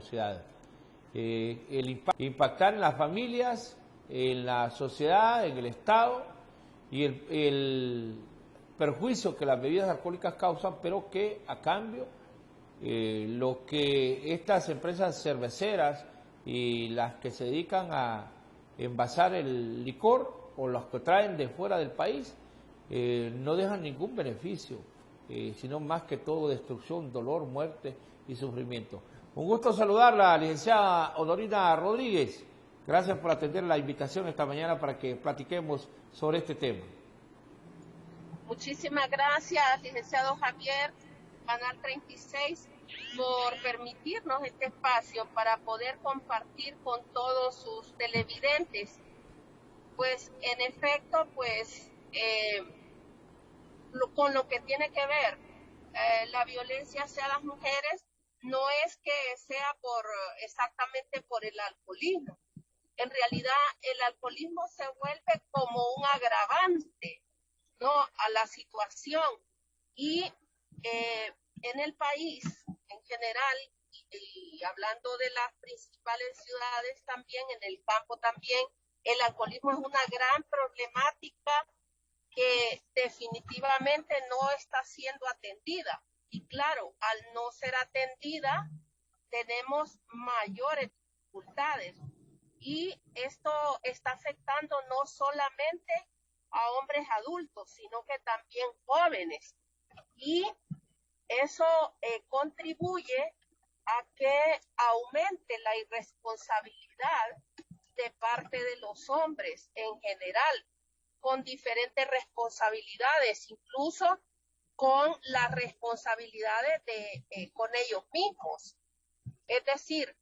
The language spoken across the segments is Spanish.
sociedad. Impactar en las familias, en la sociedad, en el Estado y el perjuicio que las bebidas alcohólicas causan, pero que a cambio lo que estas empresas cerveceras y las que se dedican a envasar el licor o los que traen de fuera del país no dejan ningún beneficio, sino más que todo destrucción, dolor, muerte y sufrimiento. Un gusto saludarla, licenciada Odorina Rodríguez. Gracias por atender la invitación esta mañana para que platiquemos sobre este tema. Muchísimas gracias, licenciado Javier, Canal 36, por permitirnos este espacio para poder compartir con todos sus televidentes. Pues, en efecto, con lo que tiene que ver la violencia hacia las mujeres, no es que sea exactamente por el alcoholismo. En realidad, el alcoholismo se vuelve como un agravante, ¿no?, a la situación. Y en el país en general, y hablando de las principales ciudades también, en el campo también, el alcoholismo es una gran problemática que definitivamente no está siendo atendida. Y claro, al no ser atendida, tenemos mayores dificultades. Y esto está afectando no solamente a hombres adultos, sino que también jóvenes. Y eso contribuye a que aumente la irresponsabilidad de parte de los hombres en general, con diferentes responsabilidades, incluso con las responsabilidades con ellos mismos. Es decir,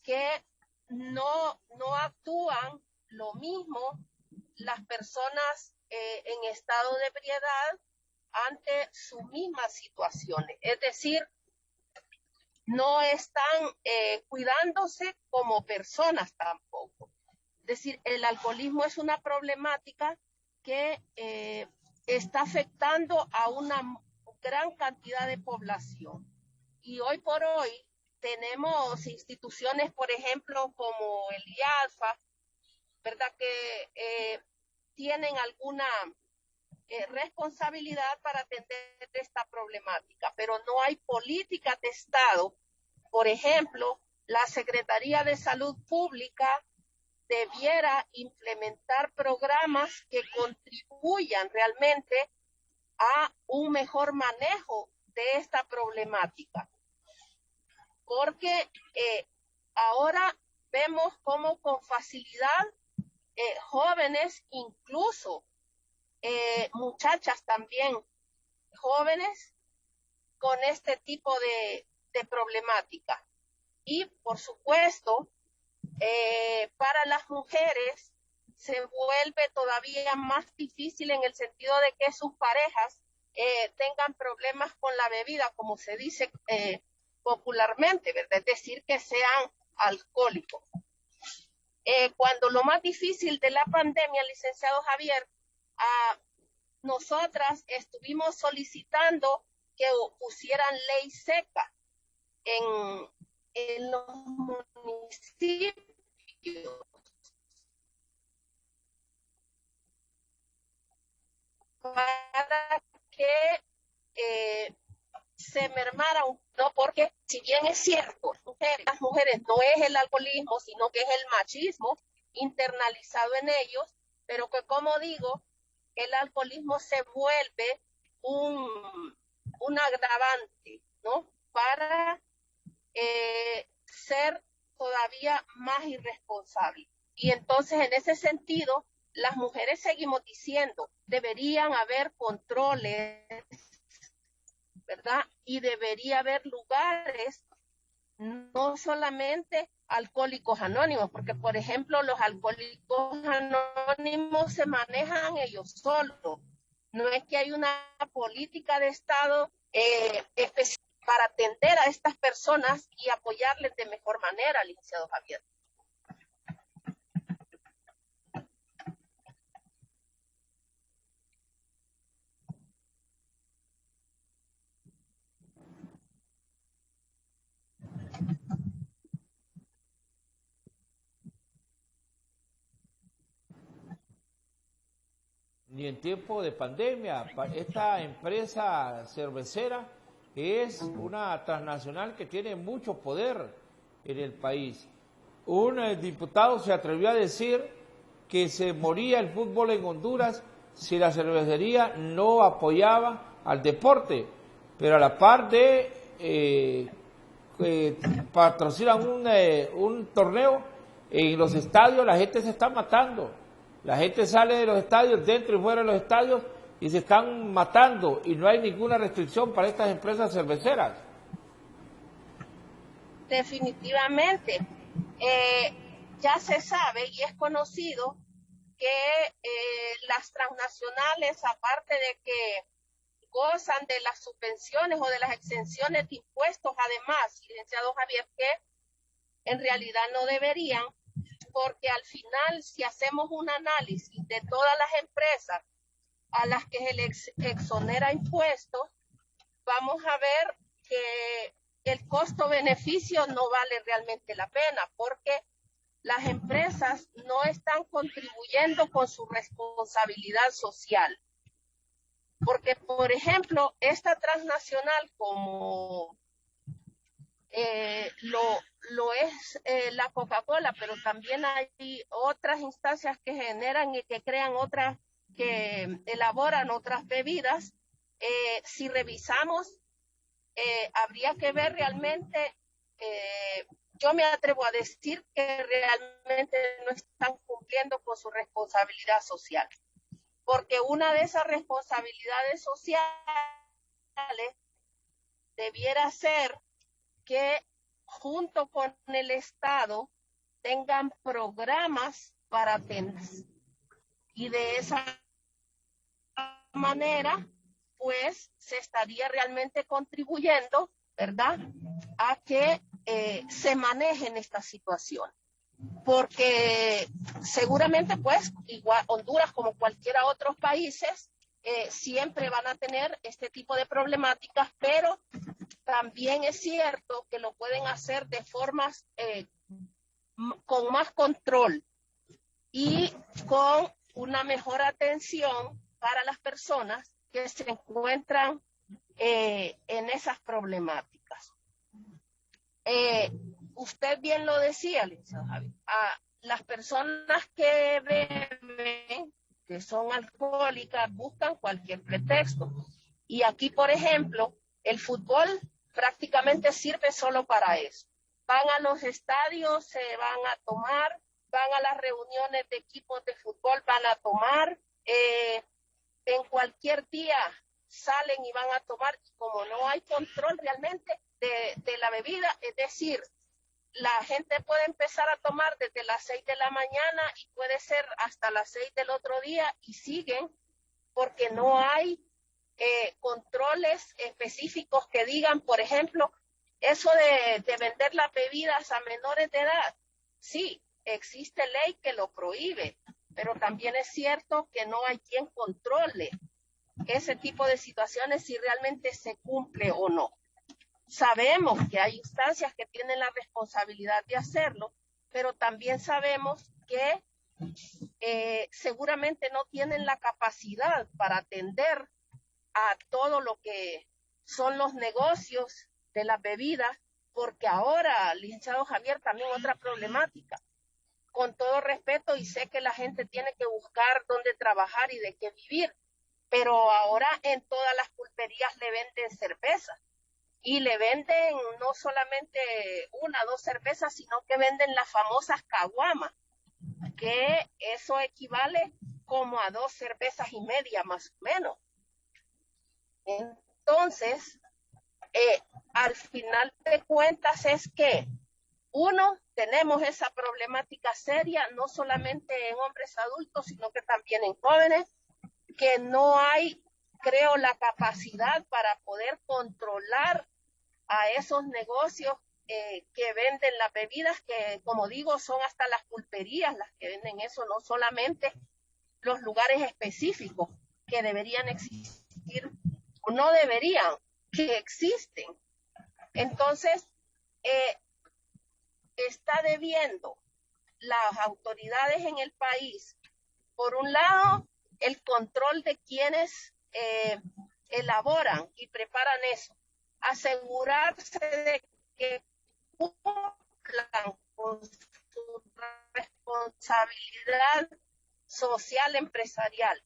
que no actúan lo mismo las personas en estado de ebriedad ante sus mismas situaciones. Es decir, no están cuidándose como personas tampoco. Es decir, el alcoholismo es una problemática que está afectando a una gran cantidad de población. Y hoy por hoy tenemos instituciones, por ejemplo, como el IALFA, ¿verdad?, que tienen alguna responsabilidad para atender esta problemática, pero no hay políticas de Estado. Por ejemplo, la Secretaría de Salud Pública debiera implementar programas que contribuyan realmente a un mejor manejo de esta problemática, porque ahora vemos cómo con facilidad jóvenes, incluso muchachas también jóvenes, con este tipo de problemática. Y por supuesto, para las mujeres se vuelve todavía más difícil en el sentido de que sus parejas tengan problemas con la bebida, como se dice popularmente, ¿verdad? Es decir, que sean alcohólicos. Cuando lo más difícil de la pandemia, licenciado Javier, nosotras estuvimos solicitando que pusieran ley seca en los municipios para que se mermara no, porque si bien es cierto, las mujeres no es el alcoholismo, sino que es el machismo internalizado en ellos, pero que, como digo, el alcoholismo se vuelve un agravante, ¿no?, para ser todavía más irresponsable. Y entonces, en ese sentido, las mujeres seguimos diciendo, deberían haber controles, ¿verdad? Y debería haber lugares, no solamente Alcohólicos Anónimos, porque, por ejemplo, los Alcohólicos Anónimos se manejan ellos solos. No es que hay una política de Estado específica para atender a estas personas y apoyarles de mejor manera, licenciado Javier. y en tiempo de pandemia. Esta empresa cervecera es una transnacional que tiene mucho poder en el país. Un diputado se atrevió a decir que se moría el fútbol en Honduras si la cervecería no apoyaba al deporte, pero a la par de patrocinan un torneo en los estadios, la gente se está matando, la gente sale de los estadios, dentro y fuera de los estadios, y se están matando, y no hay ninguna restricción para estas empresas cerveceras. Definitivamente, ya se sabe y es conocido que las transnacionales, aparte de que gozan de las subvenciones o de las exenciones de impuestos, además, licenciado Javier, que en realidad no deberían, porque al final, si hacemos un análisis de todas las empresas a las que se les exonera impuestos, vamos a ver que el costo-beneficio no vale realmente la pena, porque las empresas no están contribuyendo con su responsabilidad social. Porque, por ejemplo, esta transnacional como lo es la Coca-Cola, pero también hay otras instancias que generan y que crean otras, que elaboran otras bebidas. Si revisamos, habría que ver realmente, yo me atrevo a decir que realmente no están cumpliendo con su responsabilidad social. Porque una de esas responsabilidades sociales debiera ser que junto con el Estado tengan programas para atender. Y de esa manera, pues, se estaría realmente contribuyendo, ¿verdad?, a que se manejen esta situación. Porque seguramente, pues, igual Honduras como cualquiera otros países, siempre van a tener este tipo de problemáticas, pero también es cierto que lo pueden hacer de formas con más control y con una mejor atención para las personas que se encuentran en esas problemáticas. Usted bien lo decía, licenciado Javier, a las personas que beben, que son alcohólicas, buscan cualquier pretexto. Y aquí, por ejemplo, el fútbol prácticamente sirve solo para eso. Van a los estadios, se van a tomar, van a las reuniones de equipos de fútbol, van a tomar, en cualquier día salen y van a tomar, y como no hay control realmente de la bebida, es decir, la gente puede empezar a tomar desde las 6 de la mañana y puede ser hasta las 6 del otro día y siguen porque no hay controles específicos que digan, por ejemplo, eso de vender las bebidas a menores de edad. Sí, existe ley que lo prohíbe, pero también es cierto que no hay quien controle ese tipo de situaciones si realmente se cumple o no. Sabemos que hay instancias que tienen la responsabilidad de hacerlo, pero también sabemos que seguramente no tienen la capacidad para atender a todo lo que son los negocios de las bebidas, porque ahora, licenciado Javier, también otra problemática. Con todo respeto, y sé que la gente tiene que buscar dónde trabajar y de qué vivir, pero ahora en todas las pulperías le venden cerveza. Y le venden no solamente una o dos cervezas, sino que venden las famosas caguamas, que eso equivale como a 2 cervezas y media más o menos. Entonces, al final de cuentas es que, uno, tenemos esa problemática seria, no solamente en hombres adultos, sino que también en jóvenes, que no hay, creo, la capacidad para poder controlar a esos negocios que venden las bebidas, que como digo, son hasta las pulperías las que venden eso, no solamente los lugares específicos que deberían existir, no deberían, que existen. Entonces, está debiendo las autoridades en el país, por un lado, el control de quienes elaboran y preparan eso, asegurarse de que cumplan con su responsabilidad social empresarial,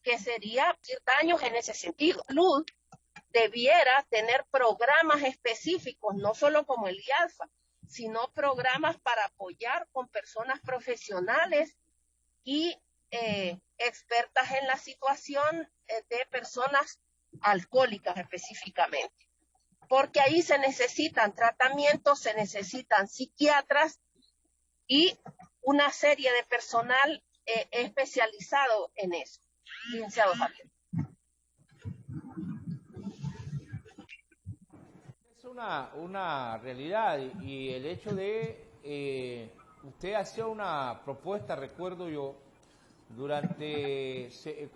que sería hacer daños en ese sentido. Salud debiera tener programas específicos, no solo como el IALFA, sino programas para apoyar con personas profesionales y expertas en la situación de personas alcohólicas específicamente. Porque ahí se necesitan tratamientos, se necesitan psiquiatras y una serie de personal especializado en eso. Licenciado Javier. Es una realidad y el hecho de, usted hacía una propuesta, recuerdo yo,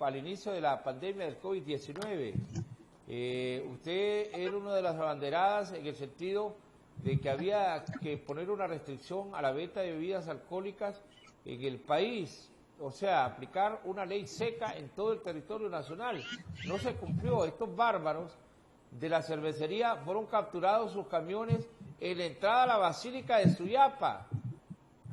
al inicio de la pandemia del COVID-19, usted era una de las abanderadas en el sentido de que había que poner una restricción a la venta de bebidas alcohólicas en el país, o sea, aplicar una ley seca en todo el territorio nacional. No se cumplió. Estos bárbaros de la cervecería fueron capturados sus camiones en la entrada a la Basílica de Suyapa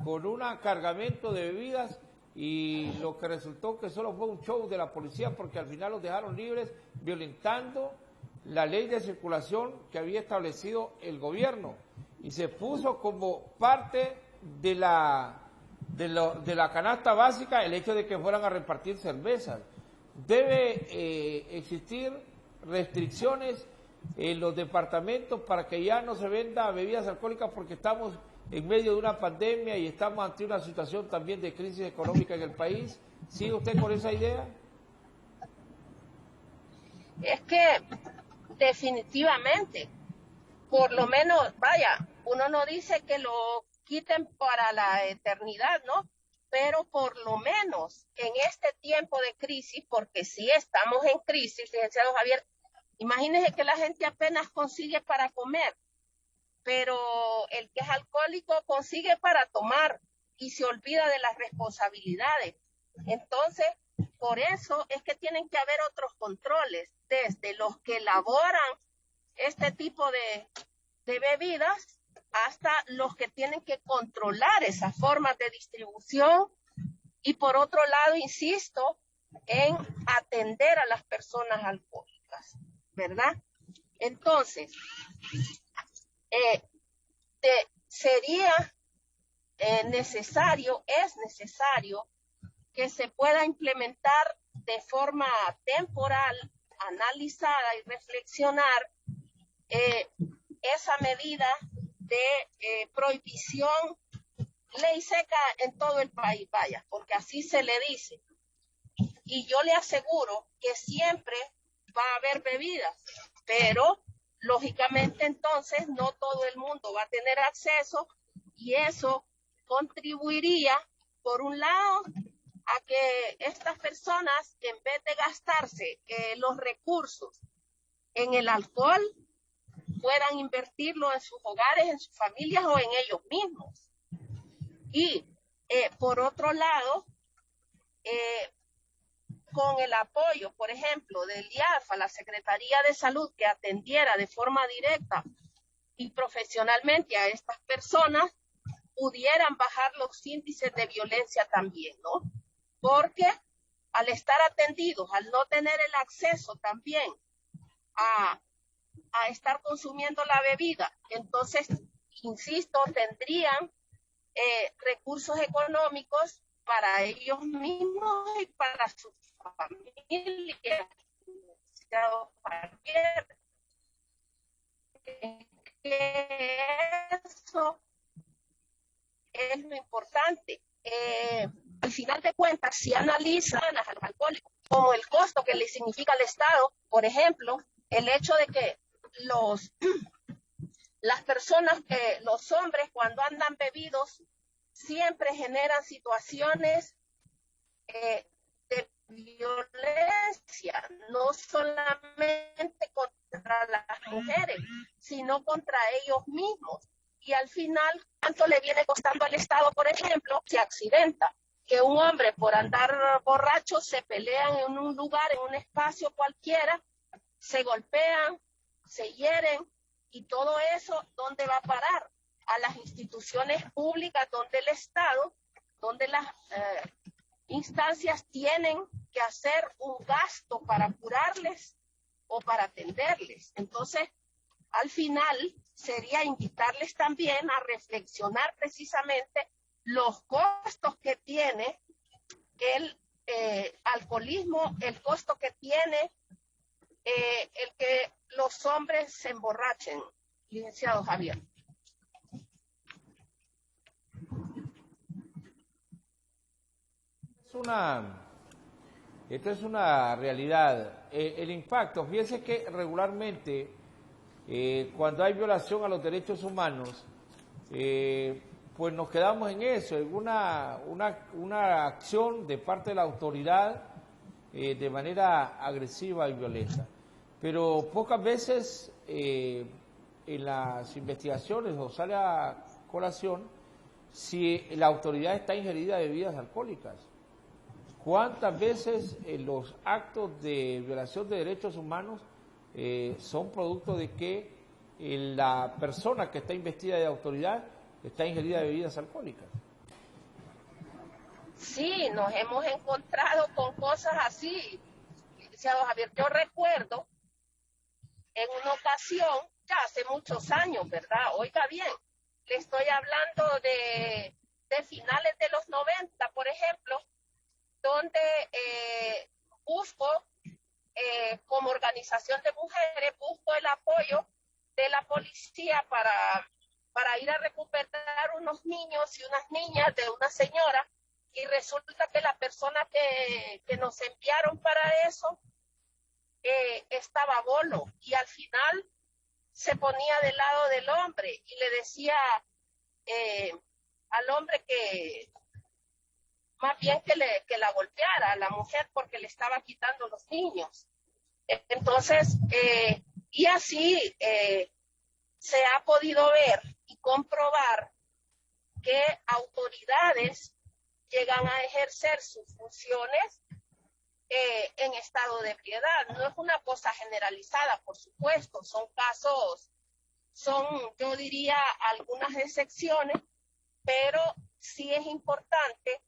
con un cargamento de bebidas, y lo que resultó que solo fue un show de la policía, porque al final los dejaron libres violentando la ley de circulación que había establecido el gobierno, y se puso como parte de la canasta básica el hecho de que fueran a repartir cervezas. Debe existir restricciones en los departamentos para que ya no se venda bebidas alcohólicas, porque estamos en medio de una pandemia y estamos ante una situación también de crisis económica en el país. ¿Sigue usted con esa idea? Es que definitivamente, por lo menos, vaya, uno no dice que lo quiten para la eternidad, ¿no? Pero por lo menos en este tiempo de crisis, porque sí estamos en crisis, licenciado Javier, imagínese que la gente apenas consigue para comer, pero el que es alcohólico consigue para tomar y se olvida de las responsabilidades. Entonces, por eso es que tienen que haber otros controles, desde los que elaboran este tipo de bebidas hasta los que tienen que controlar esas formas de distribución, y por otro lado, insisto, en atender a las personas alcohólicas, ¿verdad? Entonces, sería necesario que se pueda implementar de forma temporal, analizada y reflexionar esa medida de prohibición, ley seca en todo el país, vaya, porque así se le dice. Y yo le aseguro que siempre va a haber bebidas, pero lógicamente entonces no todo el mundo va a tener acceso, y eso contribuiría, por un lado, a que estas personas, en vez de gastarse los recursos en el alcohol, puedan invertirlo en sus hogares, en sus familias o en ellos mismos. Y por otro lado, con el apoyo, por ejemplo, del IALFA, la Secretaría de Salud, que atendiera de forma directa y profesionalmente a estas personas, pudieran bajar los índices de violencia también, ¿no? Porque al estar atendidos, al no tener el acceso también a estar consumiendo la bebida, entonces, insisto, tendrían recursos económicos para ellos mismos y para sus familias. Eso es lo importante. Al final de cuentas, si analizan a los alcohólicos como el costo que le significa al Estado, por ejemplo, el hecho de que las personas, los hombres cuando andan bebidos, siempre generan situaciones de violencia, no solamente contra las mujeres, sino contra ellos mismos. Y al final, ¿cuánto le viene costando al Estado, por ejemplo, si accidenta? que un hombre por andar borracho se pelean en un lugar, en un espacio cualquiera, se golpean, se hieren, y todo eso, ¿dónde va a parar? A las instituciones públicas, donde el Estado, donde las instancias tienen que hacer un gasto para curarles o para atenderles. Entonces, al final, sería invitarles también a reflexionar precisamente los costos que tiene el alcoholismo, el costo que tiene el que los hombres se emborrachen, licenciado Javier. Esto es una realidad. El impacto, fíjense que regularmente cuando hay violación a los derechos humanos, pues nos quedamos en eso, en una acción de parte de la autoridad de manera agresiva y violenta. Pero pocas veces en las investigaciones nos sale a colación si la autoridad está ingerida de bebidas alcohólicas. ¿Cuántas veces los actos de violación de derechos humanos son producto de que la persona que está investida de autoridad está ingerida de bebidas alcohólicas? Sí, nos hemos encontrado con cosas así, licenciado Javier. Yo recuerdo en una ocasión, ya hace muchos años, ¿verdad? Oiga bien, le estoy hablando de finales de los 90, por ejemplo, donde busco, como organización de mujeres, busco el apoyo de la policía para ir a recuperar unos niños y unas niñas de una señora, y resulta que la persona que nos enviaron para eso estaba bolo, y al final se ponía del lado del hombre y le decía al hombre que más bien que la golpeara a la mujer porque le estaba quitando los niños. Entonces, y así se ha podido ver y comprobar que autoridades llegan a ejercer sus funciones en estado de ebriedad. No es una cosa generalizada, por supuesto, son casos, yo diría, algunas excepciones, pero sí es importante.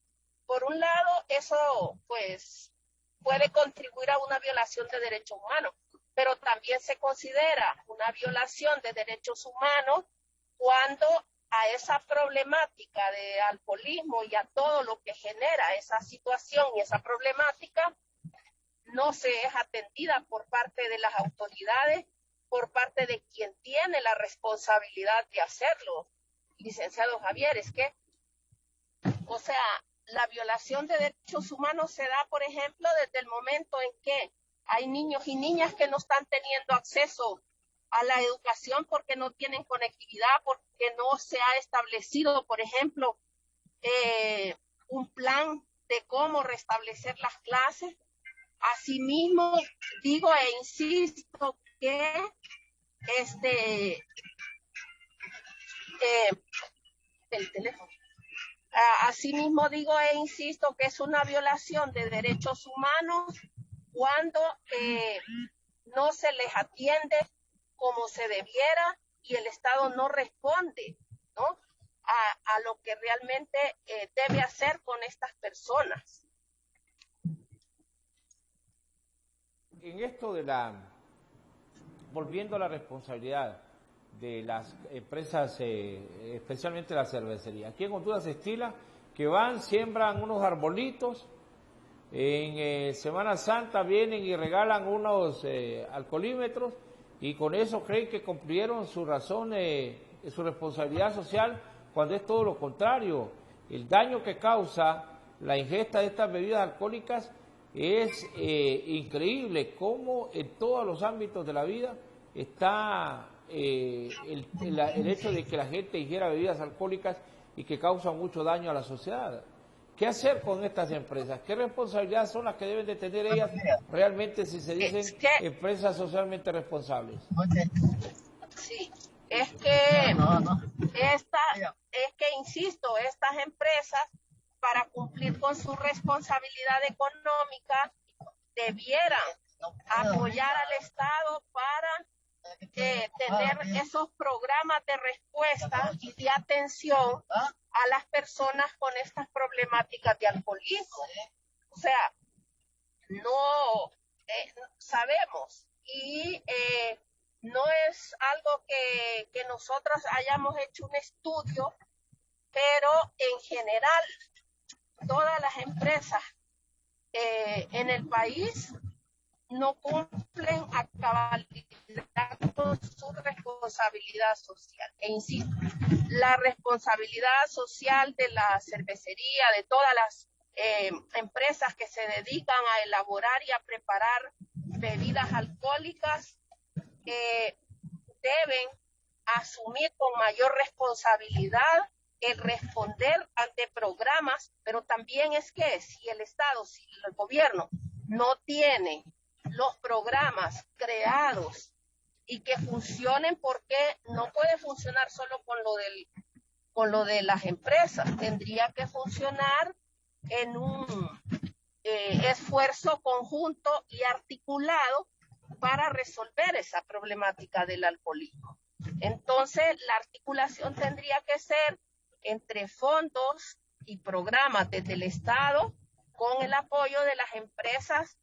Por un lado, eso pues puede contribuir a una violación de derechos humanos, pero también se considera una violación de derechos humanos cuando a esa problemática de alcoholismo y a todo lo que genera esa situación y esa problemática no se es atendida por parte de las autoridades, por parte de quien tiene la responsabilidad de hacerlo. Licenciado Javier, es que, o sea, la violación de derechos humanos se da, por ejemplo, desde el momento en que hay niños y niñas que no están teniendo acceso a la educación porque no tienen conectividad, porque no se ha establecido, por ejemplo, un plan de cómo restablecer las clases. Asimismo, digo e insisto que el teléfono. Asimismo, digo e insisto que es una violación de derechos humanos cuando no se les atiende como se debiera y el Estado no responde, ¿no?, a lo que realmente debe hacer con estas personas. En esto volviendo a la responsabilidad de las empresas, especialmente la cervecería. Aquí en Honduras se estila que van, siembran unos arbolitos, en Semana Santa vienen y regalan unos alcoholímetros y con eso creen que cumplieron su razón, su responsabilidad social, cuando es todo lo contrario. El daño que causa la ingesta de estas bebidas alcohólicas es increíble, cómo en todos los ámbitos de la vida está el hecho de que la gente ingiera bebidas alcohólicas y que causan mucho daño a la sociedad. ¿Qué hacer con estas empresas? ¿Qué responsabilidad son las que deben de tener ellas realmente si se dicen empresas socialmente responsables? Sí, es que insisto, estas empresas para cumplir con su responsabilidad económica, debieran apoyar al Estado para tener esos programas de respuesta y de atención a las personas con estas problemáticas de alcoholismo. O sea, no sabemos y no es algo que nosotros hayamos hecho un estudio, pero en general todas las empresas en el país no cumplen a cabalidad con su responsabilidad social. E insisto, la responsabilidad social de la cervecería, de todas las empresas que se dedican a elaborar y a preparar bebidas alcohólicas, deben asumir con mayor responsabilidad el responder ante programas, pero también es que si el Estado, si el gobierno no tiene los programas creados y que funcionen, porque no puede funcionar solo con lo de las empresas, tendría que funcionar en un esfuerzo conjunto y articulado para resolver esa problemática del alcoholismo. Entonces, la articulación tendría que ser entre fondos y programas desde el Estado con el apoyo de las empresas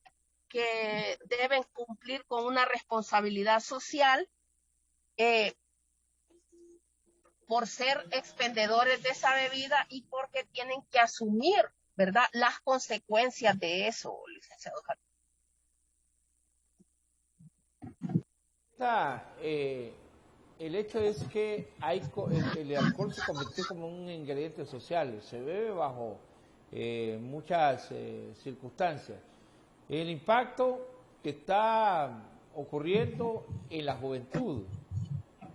que deben cumplir con una responsabilidad social por ser expendedores de esa bebida y porque tienen que asumir, ¿verdad?, las consecuencias de eso, licenciado Javier. El hecho es que el alcohol se convirtió como un ingrediente social, se bebe bajo muchas circunstancias. El impacto que está ocurriendo en la juventud.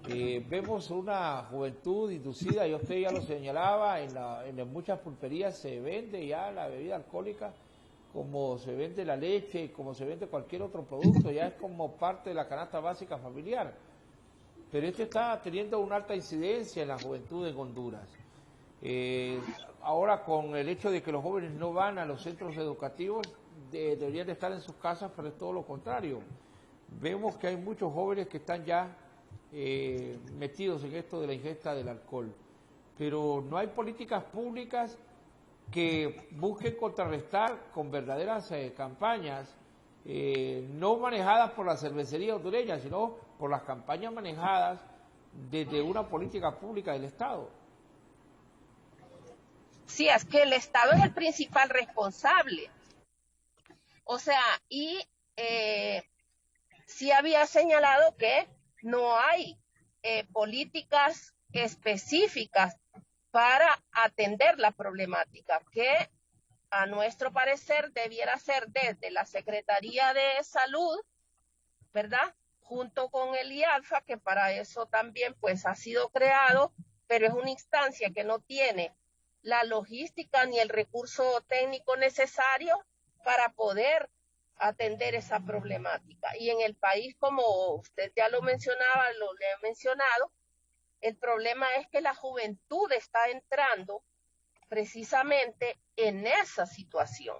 Vemos una juventud inducida, y usted ya lo señalaba, en muchas pulperías se vende ya la bebida alcohólica como se vende la leche, como se vende cualquier otro producto, ya es como parte de la canasta básica familiar. Pero esto está teniendo una alta incidencia en la juventud en Honduras. Ahora con el hecho de que los jóvenes no van a los centros educativos, deberían de estar en sus casas, pero es todo lo contrario. Vemos que hay muchos jóvenes que están ya metidos en esto de la ingesta del alcohol. Pero no hay políticas públicas que busquen contrarrestar con verdaderas campañas, no manejadas por la cervecería hondureña, sino por las campañas manejadas desde una política pública del Estado. Sí, es que el Estado es el principal responsable. O sea, y sí había señalado que no hay políticas específicas para atender la problemática, que a nuestro parecer debiera ser desde la Secretaría de Salud, ¿verdad?, junto con el IALFA, que para eso también pues ha sido creado, pero es una instancia que no tiene la logística ni el recurso técnico necesario para poder atender esa problemática. Y en el país, como usted ya lo mencionaba, lo le he mencionado, el problema es que la juventud está entrando precisamente en esa situación.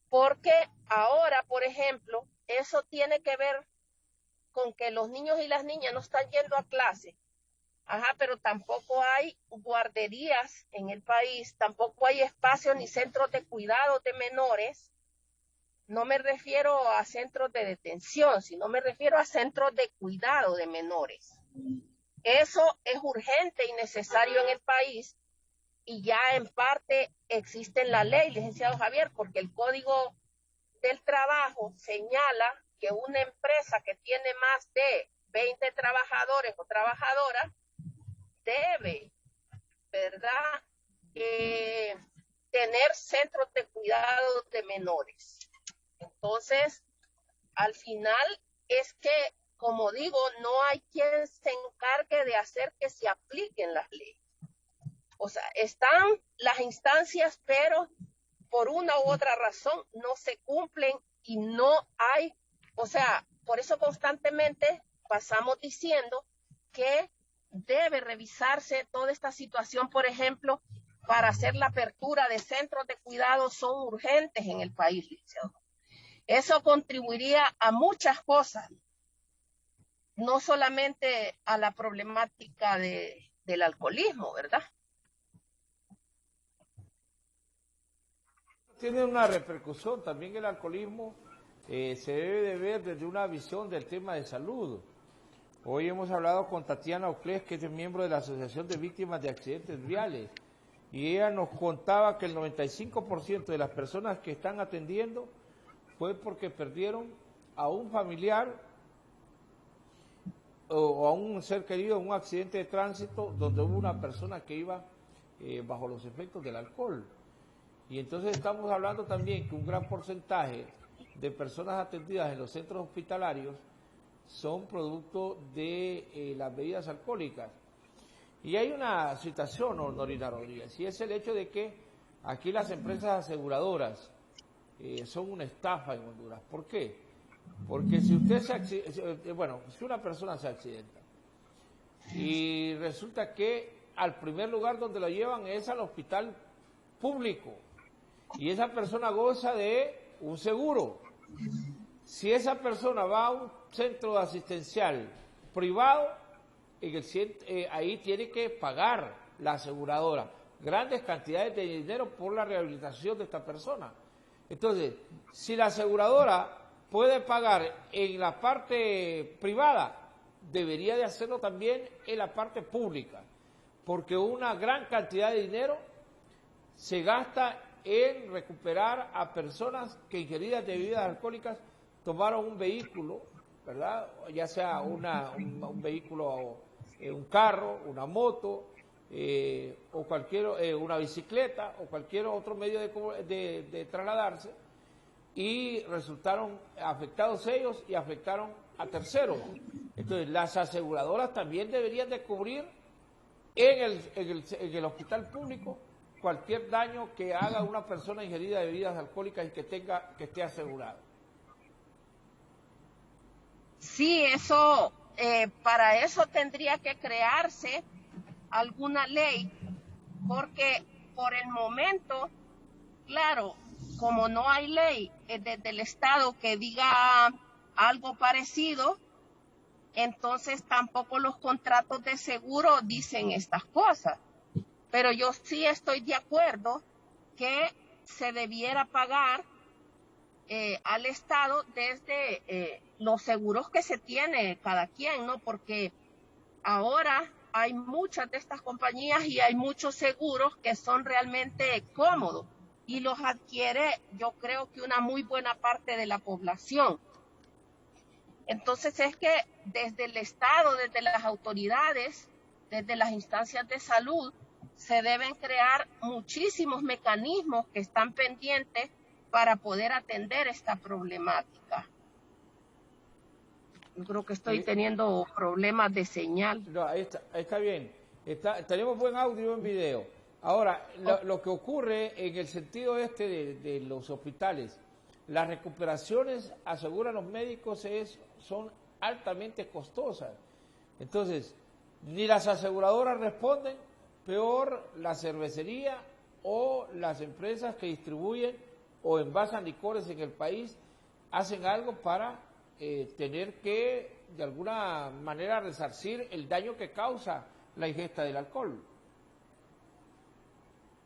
Porque ahora, por ejemplo, eso tiene que ver con que los niños y las niñas no están yendo a clase. Pero tampoco hay guarderías en el país, tampoco hay espacios ni centros de cuidado de menores. No me refiero a centros de detención, sino me refiero a centros de cuidado de menores. Eso es urgente y necesario en el país y ya en parte existe en la ley, licenciado Javier, porque el Código del Trabajo señala que una empresa que tiene más de 20 trabajadores o trabajadoras debe, ¿verdad?, tener centros de cuidado de menores. Entonces, al final es que, como digo, no hay quien se encargue de hacer que se apliquen las leyes. O sea, están las instancias, pero por una u otra razón no se cumplen y no hay, o sea, por eso constantemente pasamos diciendo que debe revisarse toda esta situación, por ejemplo, para hacer la apertura de centros de cuidado son urgentes en el país, licenciado. Eso contribuiría a muchas cosas, no solamente a la problemática del alcoholismo, ¿verdad? Tiene una repercusión, también el alcoholismo se debe de ver desde una visión del tema de salud. Hoy hemos hablado con Tatiana Oclés, que es miembro de la Asociación de Víctimas de Accidentes Viales, y ella nos contaba que el 95% de las personas que están atendiendo fue porque perdieron a un familiar o a un ser querido en un accidente de tránsito donde hubo una persona que iba bajo los efectos del alcohol. Y entonces estamos hablando también que un gran porcentaje de personas atendidas en los centros hospitalarios son producto de las bebidas alcohólicas. Y hay una situación, Norina Rodríguez, y es el hecho de que aquí las empresas aseguradoras son una estafa en Honduras. ¿Por qué? Porque si usted si una persona se accidenta y resulta que al primer lugar donde lo llevan es al hospital público y esa persona goza de un seguro. Si esa persona va a un centro asistencial privado, ahí tiene que pagar la aseguradora grandes cantidades de dinero por la rehabilitación de esta persona. Entonces, si la aseguradora puede pagar en la parte privada, debería de hacerlo también en la parte pública, porque una gran cantidad de dinero se gasta en recuperar a personas que ingeridas de bebidas alcohólicas tomaron un vehículo, ¿verdad? Ya sea un vehículo, un carro, una moto, o una bicicleta o cualquier otro medio de trasladarse, y resultaron afectados ellos y afectaron a terceros. Entonces, las aseguradoras también deberían de cubrir en el hospital público cualquier daño que haga una persona ingerida de bebidas alcohólicas y que esté asegurado. Sí, eso, para eso tendría que crearse alguna ley, porque por el momento, claro, como no hay ley desde el Estado que diga algo parecido, entonces tampoco los contratos de seguro dicen estas cosas. Pero yo sí estoy de acuerdo que se debiera pagar al Estado desde los seguros que se tiene cada quien, ¿no? Porque ahora hay muchas de estas compañías y hay muchos seguros que son realmente cómodos y los adquiere, yo creo que una muy buena parte de la población. Entonces es que desde el Estado, desde las autoridades, desde las instancias de salud, se deben crear muchísimos mecanismos que están pendientes para poder atender esta problemática. Yo creo que estoy teniendo problemas de señal. No, ahí está bien. Tenemos buen audio y buen video. Ahora, lo que ocurre en el sentido de los hospitales, las recuperaciones, aseguran los médicos, son altamente costosas. Entonces, ni las aseguradoras responden, peor la cervecería o las empresas que distribuyen o envasan licores en el país hacen algo para tener que de alguna manera resarcir el daño que causa la ingesta del alcohol.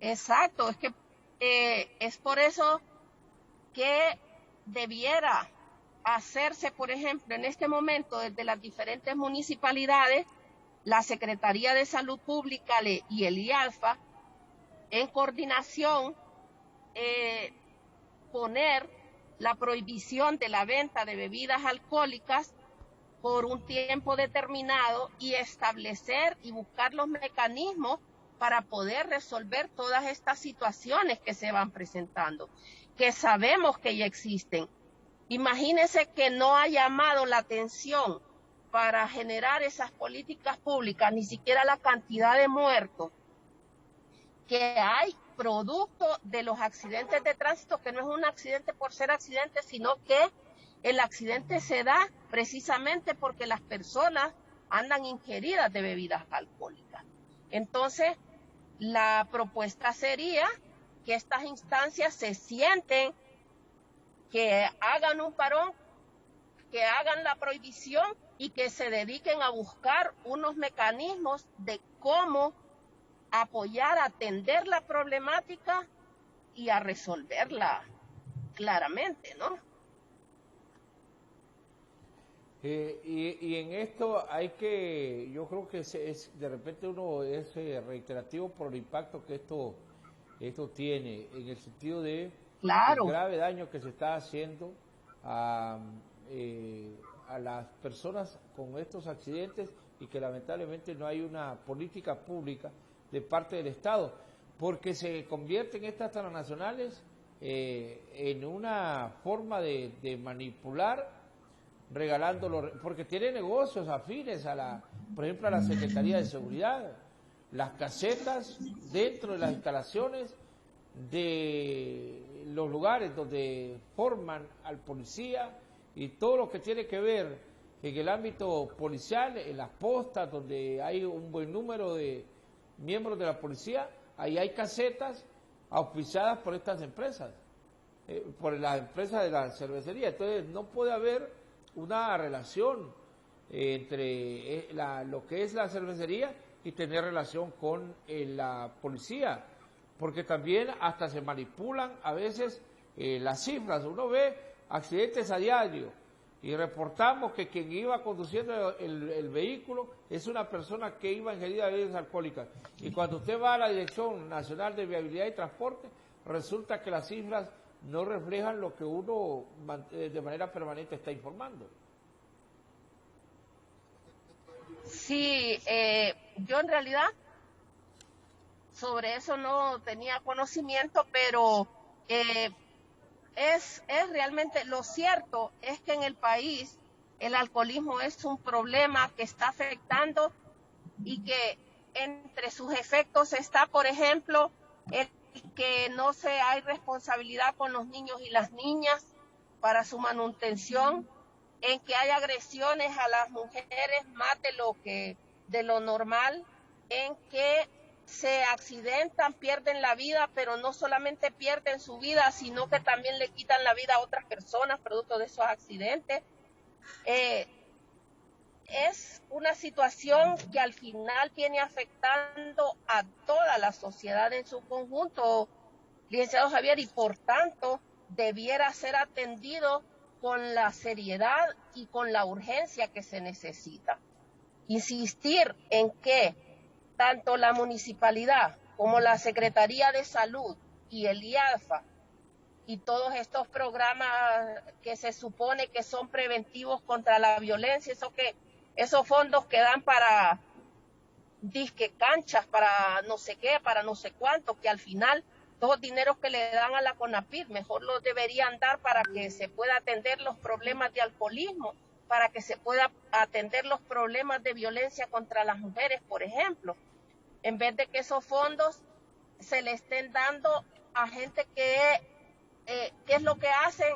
Exacto, es que es por eso que debiera hacerse, por ejemplo, en este momento desde las diferentes municipalidades, la Secretaría de Salud Pública y el IALFA, en coordinación, poner la prohibición de la venta de bebidas alcohólicas por un tiempo determinado y establecer y buscar los mecanismos para poder resolver todas estas situaciones que se van presentando, que sabemos que ya existen. Imagínense que no ha llamado la atención para generar esas políticas públicas, ni siquiera la cantidad de muertos que hay producto de los accidentes de tránsito, que no es un accidente por ser accidente, sino que el accidente se da precisamente porque las personas andan ingeridas de bebidas alcohólicas. Entonces, la propuesta sería que estas instancias se sienten, que hagan un parón, que hagan la prohibición y que se dediquen a buscar unos mecanismos de cómo apoyar, atender la problemática y a resolverla claramente, ¿no? Y en esto hay que, yo creo que de repente uno es reiterativo por el impacto que esto tiene, en el sentido de el Claro. grave daño que se está haciendo a las personas con estos accidentes y que lamentablemente no hay una política pública de parte del Estado, porque se convierten estas transnacionales en una forma de manipular, regalándolo, porque tiene negocios afines por ejemplo, a la Secretaría de Seguridad, las casetas dentro de las instalaciones de los lugares donde forman al policía y todo lo que tiene que ver en el ámbito policial, en las postas donde hay un buen número de miembros de la policía, ahí hay casetas auspiciadas por estas empresas, por las empresas de la cervecería. Entonces no puede haber una relación entre lo que es la cervecería y tener relación con la policía, porque también hasta se manipulan a veces las cifras. Uno ve accidentes a diario y reportamos que quien iba conduciendo el vehículo es una persona que iba ingerida de bebidas alcohólicas, y cuando usted va a la Dirección Nacional de Viabilidad y Transporte resulta que las cifras no reflejan lo que uno de manera permanente está informando. Sí, yo en realidad sobre eso no tenía conocimiento, pero es realmente lo cierto es que en el país el alcoholismo es un problema que está afectando y que entre sus efectos está, por ejemplo, el que no hay responsabilidad con los niños y las niñas para su manutención, en que hay agresiones a las mujeres más de lo normal, en que se accidentan, pierden la vida, pero no solamente pierden su vida, sino que también le quitan la vida a otras personas producto de esos accidentes. Es una situación que al final viene afectando a toda la sociedad en su conjunto, licenciado Javier, y por tanto debiera ser atendido con la seriedad y con la urgencia que se necesita. Insistir en que tanto la municipalidad como la Secretaría de Salud y el IAFA y todos estos programas que se supone que son preventivos contra la violencia, esos fondos que dan para disque canchas, para no sé qué, para no sé cuánto, que al final todos los dineros que le dan a la CONAPID mejor los deberían dar para que se pueda atender los problemas de alcoholismo, para que se pueda atender los problemas de violencia contra las mujeres, por ejemplo, en vez de que esos fondos se le estén dando a gente ¿qué es lo que hacen?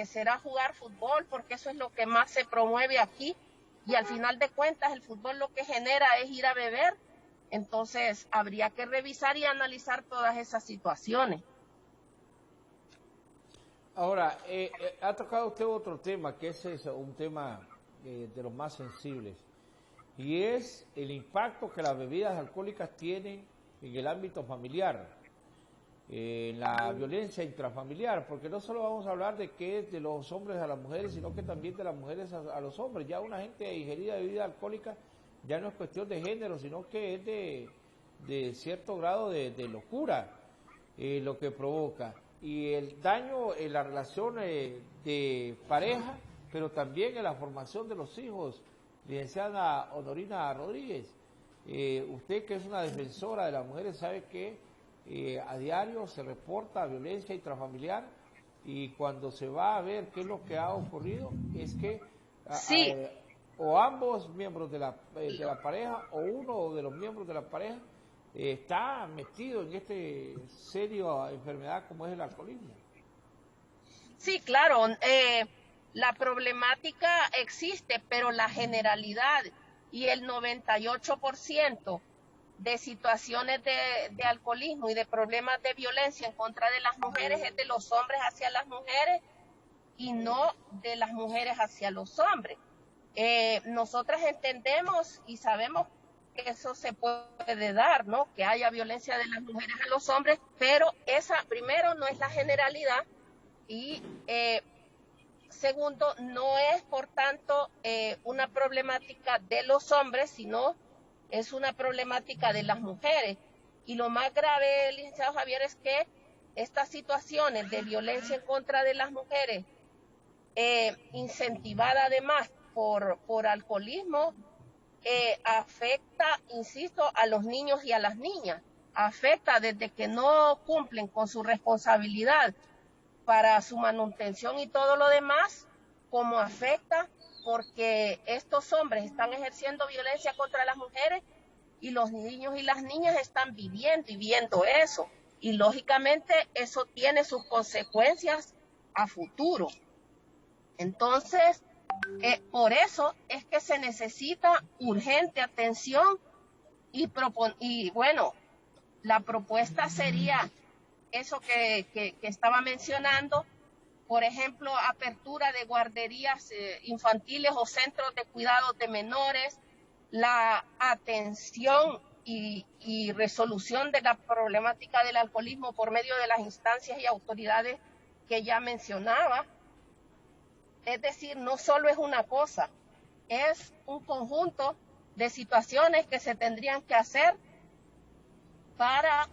Será jugar fútbol, porque eso es lo que más se promueve aquí, y al final de cuentas el fútbol lo que genera es ir a beber. Entonces habría que revisar y analizar todas esas situaciones. Ahora, ha tocado usted otro tema, que es un tema de los más sensibles, y es el impacto que las bebidas alcohólicas tienen en el ámbito familiar, en la violencia intrafamiliar, porque no solo vamos a hablar de que es de los hombres a las mujeres, sino que también de las mujeres a los hombres. Ya una gente ingerida de bebida alcohólica ya no es cuestión de género, sino que es de cierto grado de locura lo que provoca. Y el daño en la relación de pareja, pero también en la formación de los hijos. Licenciada Honorina Rodríguez, usted que es una defensora de las mujeres sabe que a diario se reporta violencia intrafamiliar, y cuando se va a ver qué es lo que ha ocurrido es que Sí, o ambos miembros de la pareja o uno de los miembros de la pareja está metido en este serio enfermedad como es el alcoholismo. sí, claro, la problemática existe, pero la generalidad y el 98% de situaciones de alcoholismo y de problemas de violencia en contra de las mujeres es de los hombres hacia las mujeres y no de las mujeres hacia los hombres. Nosotras entendemos y sabemos que eso se puede dar, ¿no? Que haya violencia de las mujeres a los hombres, pero esa, primero, no es la generalidad y segundo, no es, por tanto, una problemática de los hombres, sino es una problemática de las mujeres. Y lo más grave, licenciado Javier, es que estas situaciones de violencia en contra de las mujeres, incentivada además por alcoholismo, afecta, insisto, a los niños y a las niñas. Afecta desde que no cumplen con su responsabilidad para su manutención y todo lo demás, como afecta porque estos hombres están ejerciendo violencia contra las mujeres y los niños y las niñas están viviendo eso. Y lógicamente eso tiene sus consecuencias a futuro. Entonces, por eso es que se necesita urgente atención y bueno, la propuesta sería eso que estaba mencionando, por ejemplo, apertura de guarderías infantiles o centros de cuidados de menores, la atención y resolución de la problemática del alcoholismo por medio de las instancias y autoridades que ya mencionaba. Es decir, no solo es una cosa, es un conjunto de situaciones que se tendrían que hacer para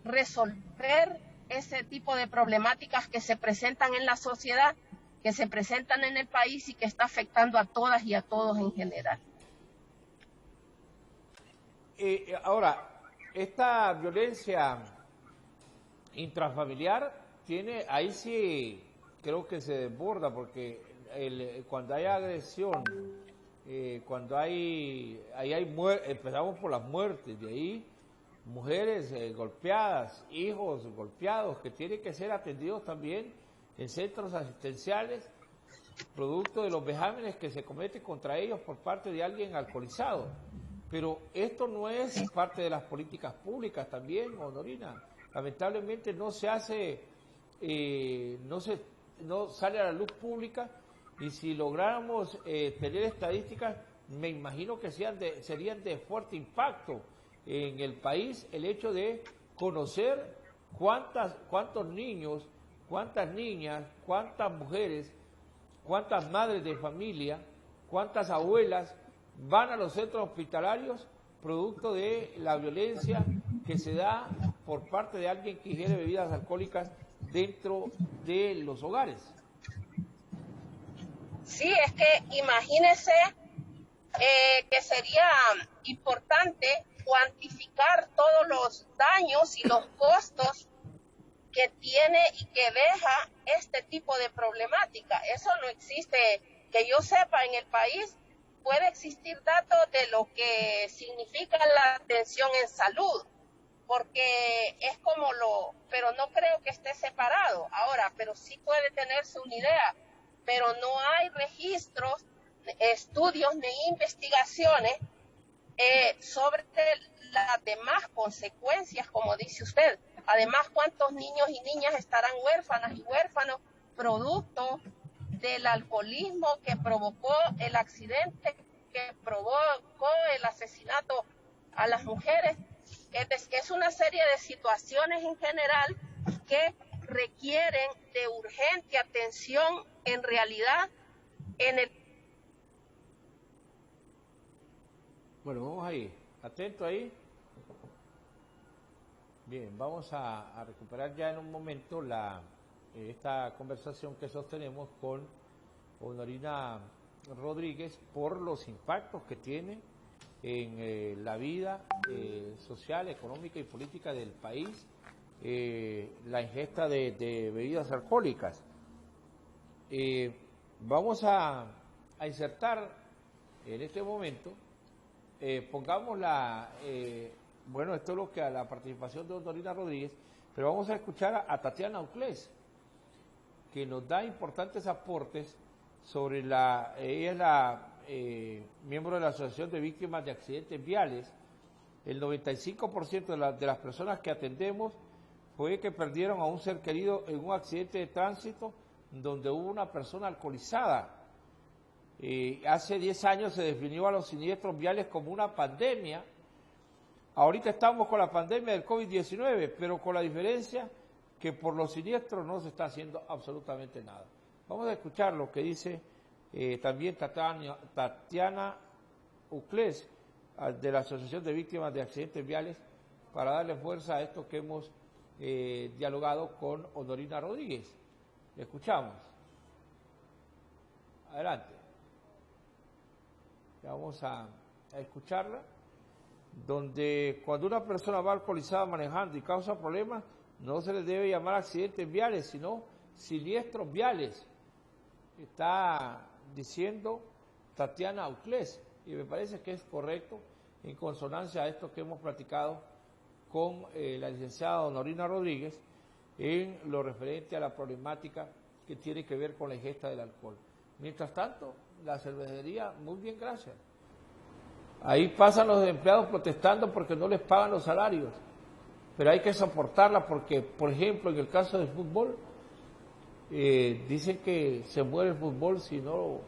resolver ese tipo de problemáticas que se presentan en la sociedad, que se presentan en el país y que está afectando a todas y a todos en general. Ahora, esta violencia intrafamiliar tiene, ahí sí creo que se desborda, porque cuando hay agresión, cuando empezamos por las muertes, de ahí mujeres golpeadas, hijos golpeados, que tienen que ser atendidos también en centros asistenciales, producto de los vejámenes que se cometen contra ellos por parte de alguien alcoholizado. Pero esto no es parte de las políticas públicas también, Honorina. Lamentablemente no se hace, no sale a la luz pública, y si lográramos tener estadísticas, me imagino que serían de fuerte impacto en el país el hecho de conocer cuántos niños, cuántas niñas, cuántas mujeres, cuántas madres de familia, cuántas abuelas van a los centros hospitalarios producto de la violencia que se da por parte de alguien que ingiere bebidas alcohólicas dentro de los hogares. Sí, es que imagínese que sería importante cuantificar todos los daños y los costos que tiene y que deja este tipo de problemática. Eso no existe, que yo sepa, en el país. Puede existir datos de lo que significa la atención en salud, porque es pero no creo que esté separado ahora, pero sí puede tenerse una idea, pero no hay registros, estudios ni investigaciones sobre las demás consecuencias, como dice usted. Además, ¿cuántos niños y niñas estarán huérfanas y huérfanos producto del alcoholismo que provocó el accidente, que provocó el asesinato a las mujeres? Es una serie de situaciones en general que requieren de urgente atención en realidad en el... Bueno, vamos ahí, atento ahí. Bien, vamos a recuperar ya en un momento esta conversación que sostenemos con Honorina Rodríguez por los impactos que tiene en la vida social, económica y política del país la ingesta de bebidas alcohólicas. Vamos a insertar en este momento, pongamos bueno, esto es lo que a la participación de Honorina Rodríguez, pero vamos a escuchar a Tatiana Uclés, que nos da importantes aportes sobre ella es la miembro de la Asociación de Víctimas de Accidentes Viales, el 95% de las personas que atendemos fue que perdieron a un ser querido en un accidente de tránsito donde hubo una persona alcoholizada. Hace 10 años se definió a los siniestros viales como una pandemia. Ahorita estamos con la pandemia del COVID-19, pero con la diferencia que por los siniestros no se está haciendo absolutamente nada. Vamos a escuchar lo que dice también Tatiana Uclés, de la Asociación de Víctimas de Accidentes Viales, para darle fuerza a esto que hemos dialogado con Honorina Rodríguez. Le escuchamos. Adelante. Vamos a escucharla, donde cuando una persona va alcoholizada manejando y causa problemas, no se le debe llamar accidentes viales, sino siniestros viales. Está diciendo Tatiana Uclés, y me parece que es correcto, en consonancia a esto que hemos platicado con la licenciada Honorina Rodríguez, en lo referente a la problemática que tiene que ver con la ingesta del alcohol. Mientras tanto, la cervecería, muy bien, gracias. Ahí pasan los empleados protestando porque no les pagan los salarios, pero hay que soportarla porque, por ejemplo, en el caso del fútbol, dicen que se muere el fútbol si no,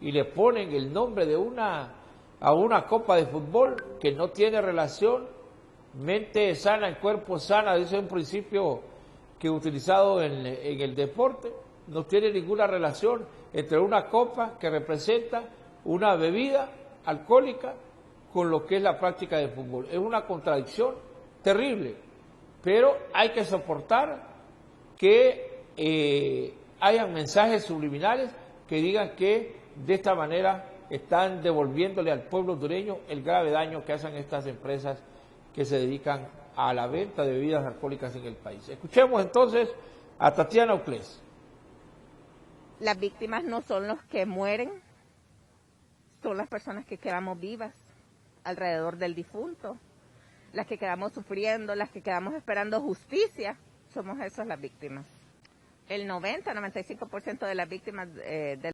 y le ponen el nombre de a una copa de fútbol que no tiene relación, mente sana en cuerpo sana, ese es un principio que he utilizado en el deporte, no tiene ninguna relación entre una copa que representa una bebida alcohólica con lo que es la práctica del fútbol. Es una contradicción terrible, pero hay que soportar que hayan mensajes subliminales que digan que de esta manera están devolviéndole al pueblo hondureño el grave daño que hacen estas empresas que se dedican a la venta de bebidas alcohólicas en el país. Escuchemos entonces a Tatiana Uclés. Las víctimas no son los que mueren, son las personas que quedamos vivas alrededor del difunto, las que quedamos sufriendo, las que quedamos esperando justicia, somos esas las víctimas. El 95% de las víctimas de